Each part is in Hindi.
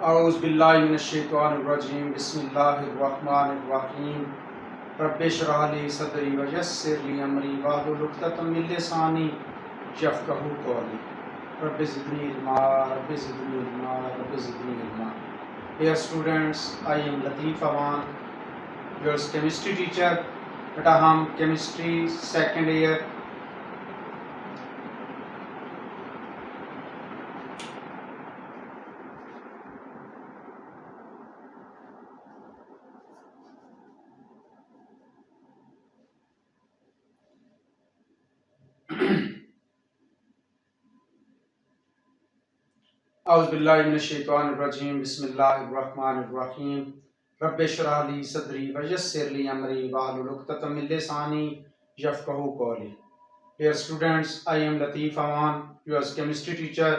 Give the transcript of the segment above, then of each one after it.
औज़ुबिल्लाहिमिनश्शैतानिर्रजीम बिस्मिल्लाहिर्रहमानिर्रहीम रब्बिश्रह ली सदरी वयस्सिर ली अमरी वाहलुल उक़दतम मिन लिसानी यफ़क़हू क़ौली rabbi ज़िदनी इल्मा rabbi ज़िदनी इल्मा rabbi ज़िदनी इल्मा। Dear students, I am Latif Awan, your chemistry teacher। बेटा हम केमिस्ट्री सेकेंड ईयर औज़ुबिल्लाहिमिनश्शैतानिर्रजीम बिस्मिल्लाहिर्रहमानिर्रहीम रब्बिश्रह ली सदरी वयस्सिर ली अमरी वाहलुल उक़दतम मिन लिसानी यफ़क़हू क़ौली। Dear students, I am Latif Awan, your chemistry teacher।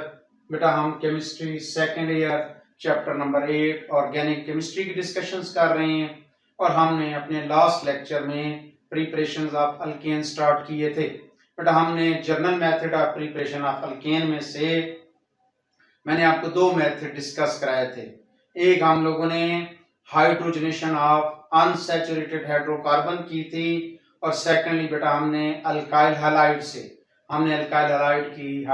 बेटा हम chemistry second year chapter number 8 organic chemistry की डिस्कशंस कर रहे हैं और हमने अपने लास्ट लेक्चर में प्रिपरेशंस ऑफ अल्केन स्टार्ट किए थे। बेटा हमने journal method of preparation of alkane में से मैंने आपको दो मेथड डिस्कस कराए थे। एक हम लोगों ने हाइड्रोजनेशन ऑफ अनसैचुरेटेड हाइड्रोकार्बन की थी और सेकेंडली बेटा हमने अल्काइल हैलाइड से हमने अल्काइल हैलाइड की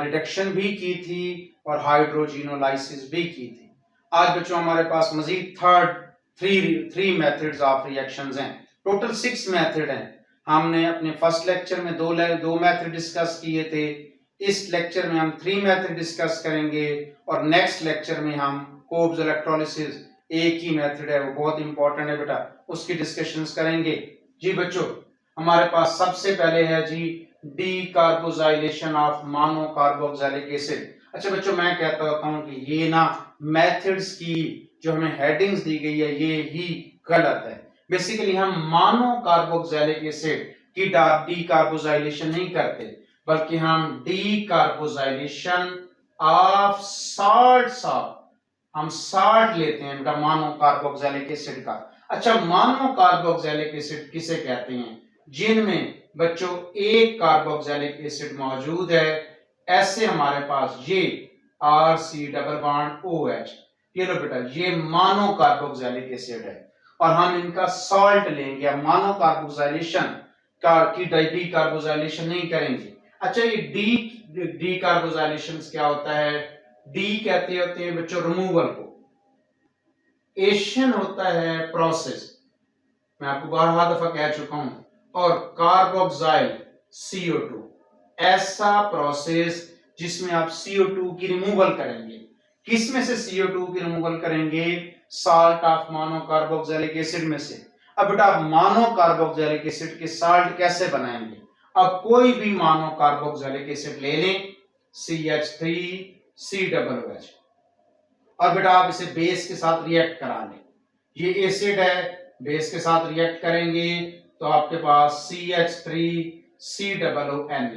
रिडक्शन भी की थी और हाइड्रोजिनोलाइसिस भी की थी। आज बच्चों हमारे पास मजीद थ्री मेथड्स ऑफ रिएक्शंस हैं। टोटल 6 मेथड हैं। हमने अपने फर्स्ट लेक्चर में दो मेथड डिस्कस किए थे। इस लेक्चर में हम 3 मेथड डिस्कस करेंगे और नेक्स्ट लेक्चर में हम कोब्स इलेक्ट्रोलिसिस एक ही मेथड है, वो बहुत इंपॉर्टेंट है बेटा, उसकी डिस्कशंस करेंगे। जी बच्चों हमारे पास सबसे पहले है जी डीकार्बोजाइलेशन ऑफ मोनो कार्बोक्सिलिक एसिड। अच्छा बच्चों मैं कहता होता हूँ कि ये ना मेथड्स की जो हमें हेडिंग्स दी गई है ये ही गलत है। बेसिकली हम मोनो कार्बोक्सिलिक एसिड की डीकार्बोजाइलेशन नहीं करते बल्कि हम डीकार्बोजाइलेशन ऑफ हम साल्ट लेते हैं बेटा मोनो कार्बोक्सिलिक एसिड का। अच्छा मोनो कार्बोक्सिलिक एसिड किसे कहते हैं? जिनमें बच्चों एक कार्बोक्सिलिक एसिड मौजूद है, ऐसे हमारे पास ये RC डबल बॉन्ड OH, ये लो बेटा ये मोनो कार्बोक्सिलिक एसिड है और हम इनका सॉल्ट लेंगे। हम मोनो कार्बोक्सिलेशन की डीकार्बोजाइलेशन नहीं करेंगे। अच्छा ये डीकार्बोजाइलेशन क्या होता है? डी कहते होते हैं बच्चों रिमूवल को, एशियन होता है प्रोसेस, मैं आपको 12 दफा कह चुका हूं, और कार्बोक्साइल CO2 ऐसा प्रोसेस जिसमें आप CO2 की रिमूवल करेंगे। किस में से CO2 की रिमूवल करेंगे? Salt of mono carboxylic acid में से। अब बेटा आप मोनो कार्बोक्सिलिक एसिड के साल्ट कैसे बनाएंगे? अब कोई भी मोनो कार्बोक्सिलिक एसिड ले लें CH3COOH और बेटा आप इसे बेस के साथ रिएक्ट करा लें। ये एसिड है, बेस के साथ रिएक्ट करेंगे तो आपके पास CH3COON।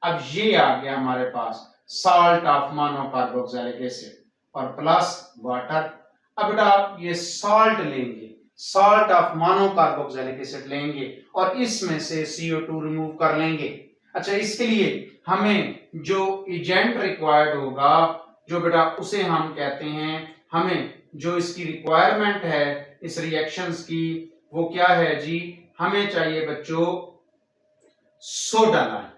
अब ये आ गया हमारे पास salt of mono carboxylic acid और प्लस वाटर। अब बेटा आप ये साल्ट लेंगे, salt of mono carboxylic acid लेंगे और इसमें से CO2 रिमूव कर लेंगे। अच्छा इसके लिए हमें जो एजेंट रिक्वायर्ड होगा जो बेटा उसे हम कहते हैं, हमें जो इसकी रिक्वायरमेंट है इस रिएक्शंस की वो क्या है जी? हमें चाहिए बच्चों सोडा लाइम,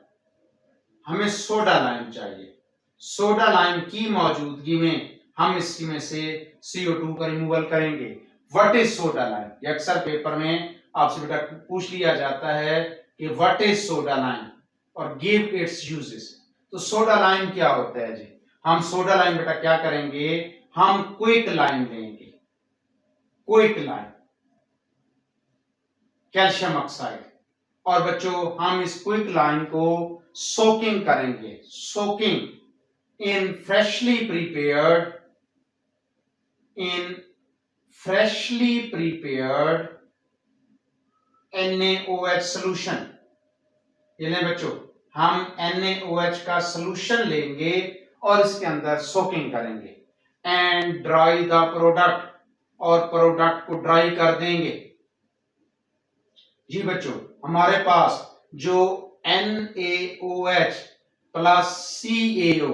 हमें सोडा लाइम चाहिए। सोडा लाइम की मौजूदगी में हम इसकी में से CO2 का रिमूवल करेंगे। What is soda lime? ये अक्सर पेपर में आपसे बेटा पूछ लिया जाता है कि व्हाट इज सोडा लाइम और गिव इट्स यूजेस। तो सोडा लाइम क्या होता है जी? हम सोडा लाइम बेटा क्या करेंगे? हम क्विक लाइम लेंगे, क्विक लाइम कैल्शियम ऑक्साइड, और बच्चों हम इस क्विक लाइम को सोकिंग करेंगे, सोकिंग इन फ्रेशली प्रिपेयर्ड NaOH सॉल्यूशन। ये लें बच्चों हम NaOH का सॉल्यूशन लेंगे और इसके अंदर सोकिंग करेंगे एंड ड्राई द प्रोडक्ट, और प्रोडक्ट को ड्राई कर देंगे। जी बच्चों हमारे पास जो NaOH प्लस CaO,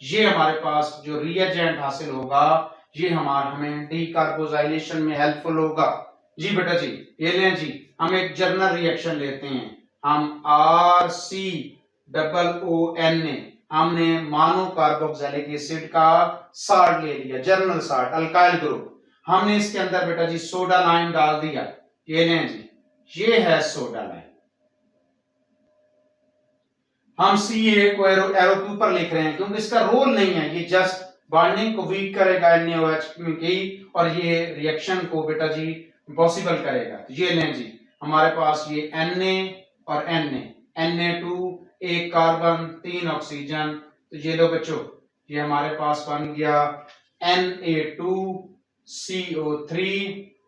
ये हमारे पास जो रिएजेंट हासिल होगा ये हमें डीकार्बोजाइलेशन में हेल्पफुल होगा। जी बेटा जी, ये लें जी, हम एक जर्नल रिएक्शन लेते हैं। हम RCOONA, हमने मोनो कार्बोक्सिलिक एसिड का साल्ट ले लिया, जर्नल साल्ट, अल्काइल ग्रुप। हमने इसके अंदर बेटा जी सोडा लाइम डाल दिया। ये लें जी, ये है सोडा लाइम। हम CA को एरो के ऊपर लिख रहे हैं क्योंकि इसका रोल नहीं है, ये जस्ट बॉन्डिंग को वीक करेगा NaOH की, और ये रिएक्शन को बेटा जी पॉसिबल करेगा। ये लें जी, हमारे पास ये Na और Na2, एक कार्बन 3 ऑक्सीजन, तो ये लो बच्चों, ये हमारे पास बन गया Na2CO3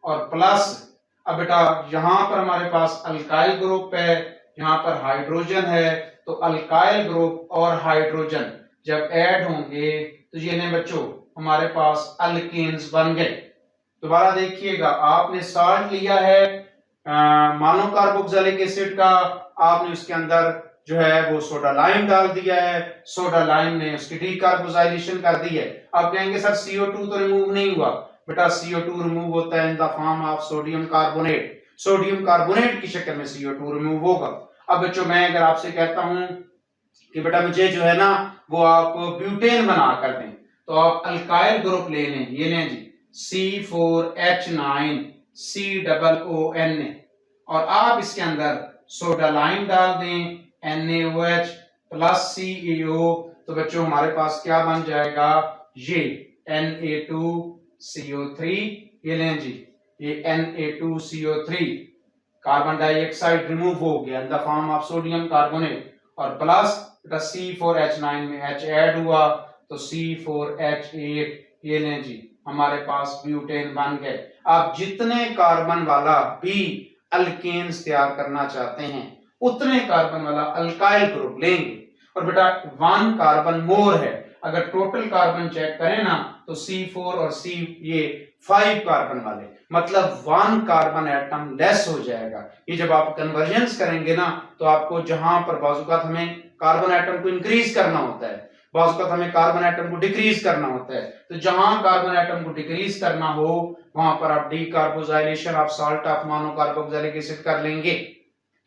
और प्लस, अब बेटा यहां पर हमारे पास अल्काइल ग्रुप है, यहां पर हाइड्रोजन है, तो अल्काइल ग्रुप और हाइड्रोजन जब ऐड होंगे तो ये ने बच्चों हमारे पास अल्केन्स बन गए। दोबारा देखिएगा, आपने साल्ट लिया है मोनो कार्बोक्सिलिक एसिड का, आपने उसके अंदर जो है वो सोडा लाइम डाल दिया है, सोडा लाइम ने उसकी डीकार्बोजाइलेशन कर दी है। आप कहेंगे सर CO2 तो रिमूव नहीं हुआ। बेटा CO2 रिमूव होता है in the form of sodium carbonate, sodium carbonate की शक्ल में CO2 रिमूव होगा। अब बच्चों मैं अगर आपसे कहता हूं कि बेटा मुझे जो है ना वो आप ब्यूटेन बना कर दें, तो आप अल्काइल ग्रुप ले लें, ये लें जी C4H9 COONA, और आप इसके अंदर सोडा लाइम डाल दें NaOH प्लस CaO, तो बच्चों हमारे पास क्या बन जाएगा, ये Na2CO3, ये लें जी, ये Na2CO3 कार्बन डाइऑक्साइड रिमूव हो गया in the form of sodium carbonate, और प्लस C4H9 में H ऐड हुआ तो C4H8, ये लें जी हमारे पास ब्यूटेन बन गए। आप जितने कार्बन वाला भी अल्केन्स तैयार करना चाहते हैं उतने कार्बन वाला अल्काइल ग्रुप लेंगे, और बेटा 1 कार्बन मोर है, अगर टोटल कार्बन चेक करें ना तो C4 और C ये 5 कार्बन वाले, मतलब 1 कार्बन एटम लेस हो जाएगा। ये जब आप कन्वर्जन्स करेंगे ना तो आपको जहां पर बाजुकात हमें कार्बन एटम को इंक्रीज करना होता है, बाजुकात हमें कार्बन एटम को डिक्रीज करना होता है, तो जहां कार्बन एटम को डिक्रीज करना हो वहां पर आप decarboxylation of salt of mono carboxylic acid कर लेंगे।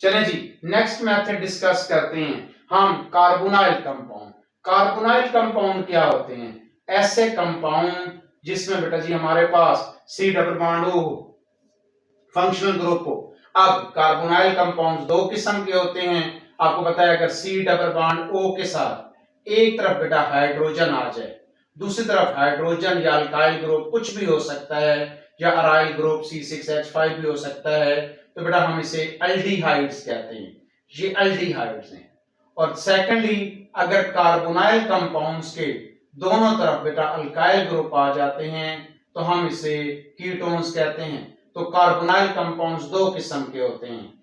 चलें जी, नेक्स्ट मेथड डिस्कस करते हैं हम कार्बोनाइल कंपाउंड। कार्बोनाइल कंपाउंड क्या होते हैं, ऐसे कंपाउंड जिसमें बेटा जी हमारे पास C double bond O functional group हो। अब कार्बोनाइल कंपाउंड दो किस्म के होते हैं, आपको पता है, अगर C डबल बॉन्ड O के साथ एक तरफ बेटा हाइड्रोजन आ जाए, दूसरी तरफ हाइड्रोजन या अल्काइल ग्रुप कुछ भी हो सकता है, या अराइल ग्रुप C6H5 भी हो सकता है, तो बेटा हम इसे अल्डिहाइड्स कहते हैं, ये अल्डिहाइड्स हैं। और सेकेंडली अगर कार्बोनाइल कंपाउंड्स के दोनों तरफ बेटा अल्काइल ग्रुप आ जाते हैं तो हम इसे कीटोन्स कहते हैं। तो कार्बोनाइल कंपाउंड्स दो किस्म के होते हैं,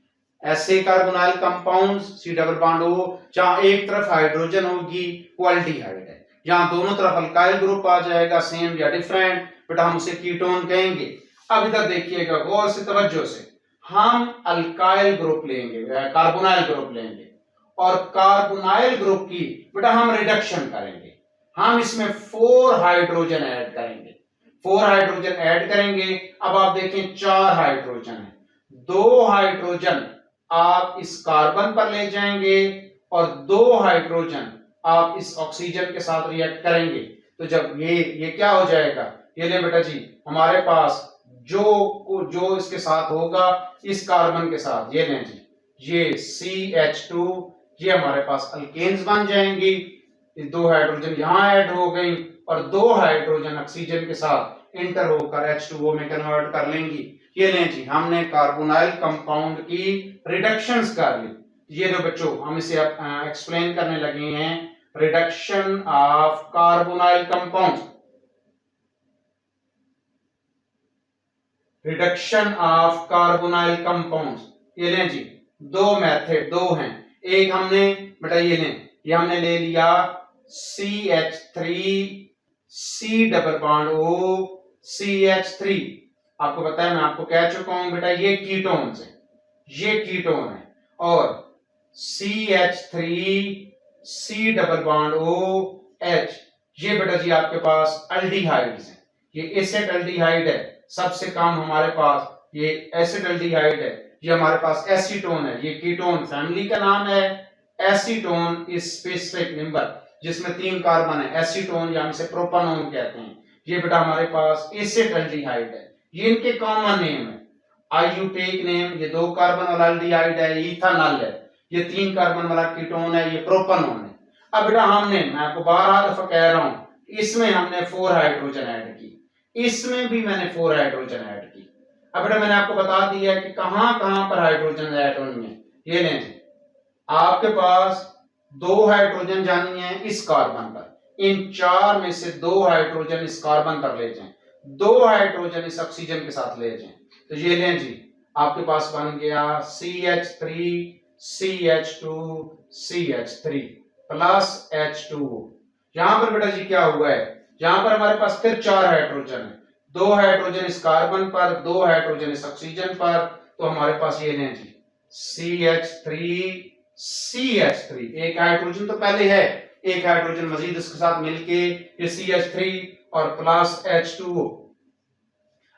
ऐसे carbonyl compounds C double bond O जहां एक तरफ हाइड्रोजन होगी वो अल्डिहाइड है, जहां दोनों तरफ अल्काइल ग्रुप आ जाएगा सेम या डिफरेंट, बेटा हम उसे कीटोन कहेंगे। अब इधर देखिएगा गौर से तवज्जो से, हम अल्काइल ग्रुप लेंगे, कार्बोनाइल ग्रुप लेंगे, और कार्बोनाइल ग्रुप की बेटा हम रिडक्शन करेंगे, हम इसमें 4 हाइड्रोजन ऐड करेंगे, 4 हाइड्रोजन ऐड करेंगे। अब आप देखें 4 हाइड्रोजन है, 2 हाइड्रोजन आप इस कार्बन पर ले जाएंगे और 2 हाइड्रोजन आप इस ऑक्सीजन के साथ रिएक्ट करेंगे, तो जब ये क्या हो जाएगा, ये ले बेटा जी हमारे पास जो इसके साथ होगा इस कार्बन के साथ, ये लें जी, ये CH2, ये हमारे पास अल्केन्स बन जाएंगी, 2 हाइड्रोजन यहां ऐड हो गई और 2 हाइड्रोजन ऑक्सीजन के साथ इंटर होकर H2O में कन्वर्ट कर लेंगी। ये लें जी हमने कार्बोनाइल कंपाउंड की रिडक्शंस कर ली। ये लो बच्चों हम इसे एक्सप्लेन करने लगे हैं, reduction of carbonyl compound, reduction of carbonyl compounds. ये लें जी दो मेथड दो हैं, एक हमने बेटा ये हमने ले लिया CH3 C double bond O CH3, आपको पता है मैं आपको कह चुका हूं बेटा ये कीटोन्स है, ये कीटोन है, और CH3 डबल बॉन्ड OH। ये बेटा जी आपके पास अल्डिहाइड्स हैं। ये एसिटाल्डिहाइड है, सबसे कम हमारे पास ये एसिटाल्डिहाइड है। ये हमारे पास एसीटोन है, ये कीटोन फैमिली का नाम है। एसीटोन इज स्पेसिफिक नंबर, जिसमें 3 कार्बन है। एसीटोन या हम इसे प्रोपानोन कहते हैं। ये बेटा हमारे पास एसिटाल्डिहाइड है। ये इनके कॉमन नेम है। आईयूपेक नेम, ये 2 कार्बन वाला एल्डिहाइड है, इथानॉल है। ये 3 कार्बन वाला कीटोन है, ये प्रोपानोन है। अब बेटा हमने, मैं आपको 12 दफा कह रहा हूं, इसमें हमने 4 हाइड्रोजन ऐड की, इसमें भी मैंने 4 हाइड्रोजन ऐड की। अब बेटा मैंने आपको बता दिया है कि कहां-कहां पर हाइड्रोजन ऐड होंगे। ये लें जी, आपके पास 2 हाइड्रोजन जानी है इस कार्बन पर, इन 4 में से 2 हाइड्रोजन इस कार्बन पर ले जाएं, 2 हाइड्रोजन इस ऑक्सीजन के साथ ले जाएं। तो ये लें जी, आपके पास बन गया CH3 CH2 CH3 plus H2O। यहां पर बेटा जी क्या हुआ है, यहां पर हमारे पास फिर 4 हाइड्रोजन है, 2 हाइड्रोजन इस कार्बन पर, 2 हाइड्रोजन इस ऑक्सीजन पर। तो हमारे पास ये लें जी CH3 CH3, एक हाइड्रोजन तो पहले है, एक हाइड्रोजन मजीद इसके साथ मिलके ये CH3 और प्लस H2O।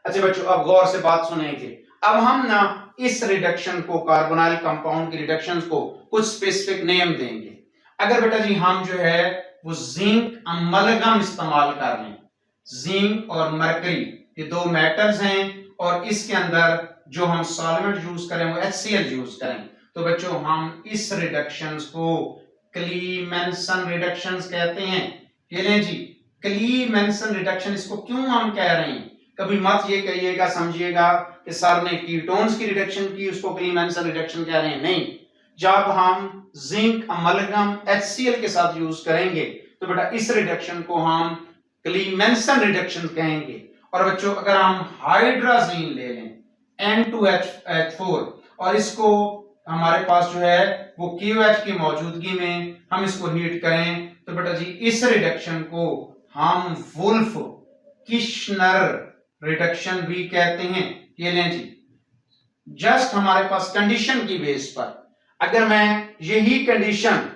अच्छा बच्चों अब गौर से बात सुनेंगे। अब हम ना इस रिडक्शन को, कार्बोनाइल कंपाउंड की रिडक्शंस को कुछ स्पेसिफिक नेम देंगे। अगर बेटा जी हम जो है वो जिंक अमलगम इस्तेमाल कर लें, जिंक और मरकरी ये 2 मेटल्स हैं, और इसके अंदर जो हम सॉल्वेंट यूज करें वो HCl यूज करें, तो बच्चों हम इस रिडक्शंस को क्लीमेंसन रिडक्शंस कहते हैं। ये लें जी, क्लीमेंसन रिडक्शन, इसको क्यों हम कह रहे हैं, कभी मत ये कहिएगा समझिएगा कि सर ने कीटोन्स की रिडक्शन की उसको क्लीमेंसन रिडक्शन कह रहे हैं, नहीं। जब हम जिंक अमलगम HCl के साथ यूज करेंगे तो बेटा इस रिडक्शन को हम क्लीमेंसन रिडक्शन कहेंगे। और बच्चों अगर हम हाइड्राजीन ले लें N2H4 और इसको हमारे पास जो है वो KOH की मौजूदगी में हम इसको हीट करें, तो बेटा जी इस रिडक्शन को हम वुल्फ किश्नर रिडक्शन भी कहते हैं। ये लें जी, जस्ट हमारे पास कंडीशन की बेस पर अगर मैं यही कंडीशन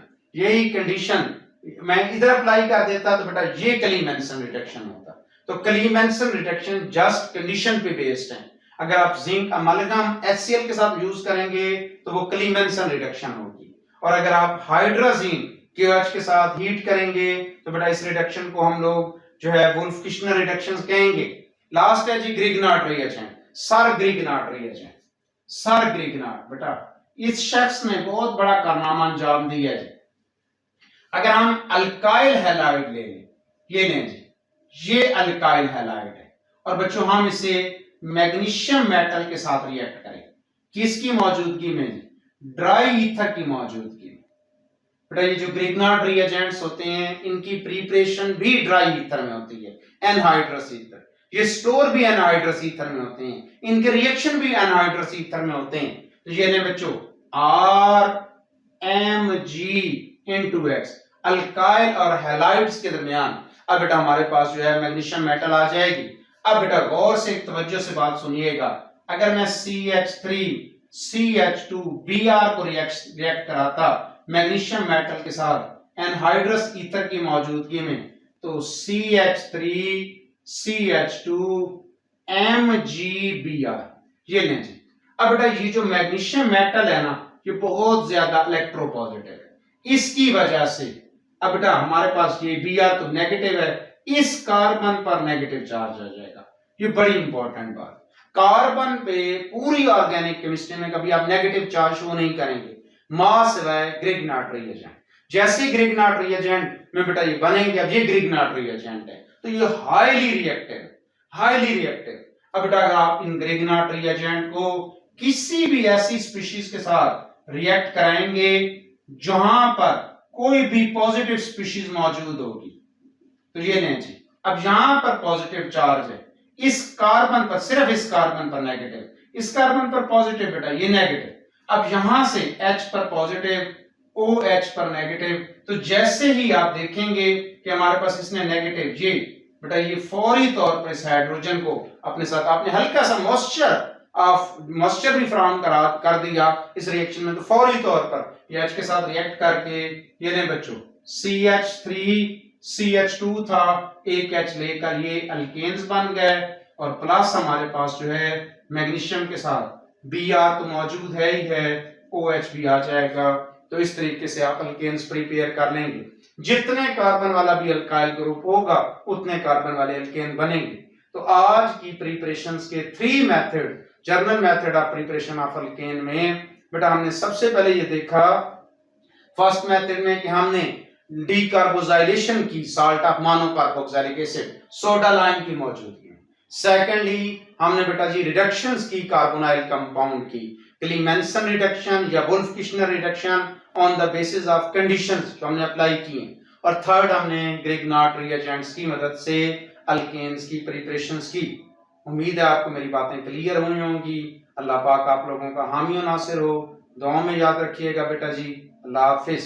मैं इधर अप्लाई कर देता तो बेटा ये क्लीमेंसन रिडक्शन होता। तो क्लीमेंसन रिडक्शन जस्ट कंडीशन पे बेस्ड है। अगर आप जिंक अमलगम HCl के साथ यूज करेंगे तो वो क्लीमेंसन रिडक्शन होगी, और अगर आप हाइड्राजीन KOH के साथ हीट करेंगे तो बेटा इस रिडक्शन को हम लोग जो है वुल्फ किश्नर रिडक्शन कहेंगे। लास्ट है जी Grignard reagent, sir Grignard reagent. Sir Grignard बेटा इस शख्स ने बहुत बड़ा कारनामा अंजाम दिया है। अगर हम अल्काइल हैलाइड ले लें, ये लें जी, ये अल्काइल हैलाइड है, और बच्चों हम इसे मैग्नीशियम मेटल के साथ रिएक्ट करें, किसकी मौजूदगी में, ड्राई ईथर की मौजूदगी में। बेटा ये जो ग्रिग्नार्ड रिएजेंट्स होते हैं इनकी प्रिपरेशन भी ड्राई ईथर में होती है, एनहाइड्रस ईथर। ये स्टोर भी एनहाइड्रस ईथर में होते हैं, इनके रिएक्शन भी एनहाइड्रस ईथर में होते हैं। तो ये लें बच्चों RMg(X), अल्काइल और हैलाइड्स के दरमियान अब बेटा हमारे पास जो है मैग्नीशियम मेटल आ जाएगी। अब बेटा गौर से एक तवज्जो से बात सुनिएगा, अगर मैं CH3 CH2Br को रिएक्ट कराता मैग्नीशियम मेटल के साथ एनहाइड्रस ईथर की मौजूदगी में, तो CH3 CH2Mg(Br), ये लें जी। अब बेटा ये जो मैग्नीशियम मेटल है ना ये बहुत ज्यादा इलेक्ट्रोपॉजिटिव है, इसकी वजह से अब बेटा हमारे पास ये Br तो नेगेटिव है, इस कार्बन पर नेगेटिव चार्ज आ जाएगा। ये बड़ी इंपॉर्टेंट बात, कार्बन पे पूरी ऑर्गेनिक केमिस्ट्री में कभी आप नेगेटिव चार्ज शो नहीं करेंगे, मास सिवाय ग्रिग्नार्ड रिएजेंट। जैसे ग्रिग्नार्ड रिएजेंट में बेटा ये बनेंगे, अब ये ग्रिग्नार्ड रिएजेंट है तो ये हाईली रिएक्टिव। अब बेटा अगर आप इन ग्रिग्नार्ड रिएजेंट को किसी भी ऐसी स्पीशीज के साथ रिएक्ट कराएंगे जहां पर कोई भी पॉजिटिव स्पीशीज मौजूद होगी, तो ये लें जी, अब यहां पर पॉजिटिव चार्ज है, इस कार्बन पर, सिर्फ इस कार्बन पर नेगेटिव, इस कार्बन पर पॉजिटिव बेटा ये नेगेटिव, अब यहां से H पर पॉजिटिव, OH पर नेगेटिव, तो जैसे ही आप देखेंगे कि हमारे पास इसने नेगेटिव, ये बेटा ये फौरी तौर पर इस हाइड्रोजन को अपने साथ, आपने हल्का सा मॉइस्चर मॉइस्चर भी फराहम कर दिया इस रिएक्शन में, तो फौरी तौर पर ये H के साथ रिएक्ट करके ये दें बच्चों CH3 CH2 था, एक H लेकर ये अल्केन्स बन गए, और प्लस हमारे पास जो है मैग्नीशियम के साथ Br तो मौजूद है ही है, OH भी आ जाएगा। तो इस तरीके से आप अल्केन्स प्रिपेयर कर लेंगे। जितने कार्बन वाला भी अल्काइल ग्रुप होगा उतने कार्बन वाले अल्केन बनेंगे। तो आज की प्रिपरेशंस के 3 method, journal method of preparation of alkane में बेटा हमने सबसे पहले ये देखा फर्स्ट मेथड में कि हमने डीकार्बोजाइलेशन की salt of monocarboxylic acid soda lime की मौजूदगी में। सेकेंडली हमने बेटा जी रिडक्शंस की कार्बोनाइल कंपाउंड की, क्लीमेंसन रिडक्शन या Wolff Kishner reduction on the basis of conditions जो हमने अप्लाई किए, और थर्ड हमने ग्रिग्नार्ड रिएजेंट्स की मदद से अल्केन्स की प्रिपरेशंस की। उम्मीद है आपको मेरी बातें क्लियर हुई होंगी। अल्लाह पाक आप लोगों का हामी और नासिर हो। दुआ में याद रखिएगा बेटा जी। अल्लाह हाफिज।